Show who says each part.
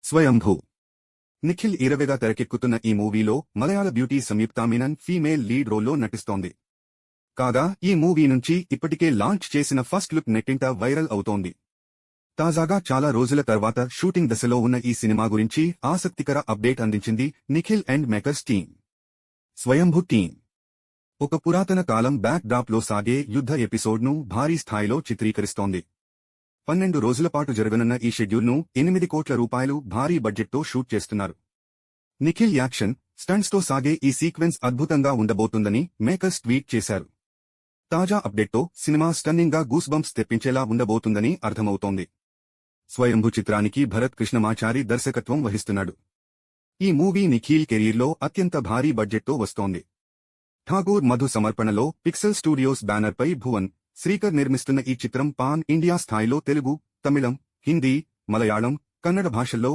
Speaker 1: స్వయంభూ నిఖిల్ ఈరవేగా తెరకెక్కుతున్న ఈ మూవీలో మలయాళ బ్యూటీ సంయుక్త మీనన్ ఫీమేల్ లీడ్ రోల్లో నటిస్తోంది. కాగా ఈ మూవీ నుంచి ఇప్పటికే లాంచ్ చేసిన ఫస్ట్ లుక్ నెట్టింట వైరల్ అవుతోంది. తాజాగా చాలా రోజుల తర్వాత షూటింగ్ దశలో ఉన్న ఈ సినిమా గురించి ఆసక్తికర అప్డేట్ అందించింది Nikhil and makers team. Swayambhu team ఒక పురాతన కాలం బ్యాక్ డ్రాప్లో సాగే యుద్ధ ఎపిసోడ్ను భారీ స్థాయిలో చిత్రీకరిస్తోంది. 12 రోజుల పాటు జరగనున్న ఈ షెడ్యూల్ను 8 కోట్ల రూపాయలు భారీ బడ్జెట్తో షూట్ చేస్తున్నారు. నిఖిల్ యాక్షన్, స్టంట్స్తో సాగే ఈ సీక్వెన్స్ అద్భుతంగా ఉండబోతుందని మేకర్స్ ట్వీట్ చేశారు. తాజా అప్డేట్తో సినిమా స్టన్నింగ్గా గూస్బంప్స్ తెప్పించేలా ఉండబోతుందని అర్థమవుతోంది. స్వయంభూ చిత్రానికి భరత్ కృష్ణమాచారి దర్శకత్వం వహిస్తున్నాడు. ఈ మూవీ నిఖిల్ కెరీర్లో అత్యంత భారీ బడ్జెట్తో వస్తోంది. ఠాగూర్ మధు సమర్పణలో పిక్సెల్ స్టూడియోస్ బ్యానర్పై భువన్ శ్రీకర్ నిర్మిస్తున్న ఈ చిత్రం పాన్ ఇండియా స్థాయిలో తెలుగు, తమిళం, హిందీ, మలయాళం, కన్నడ భాషల్లో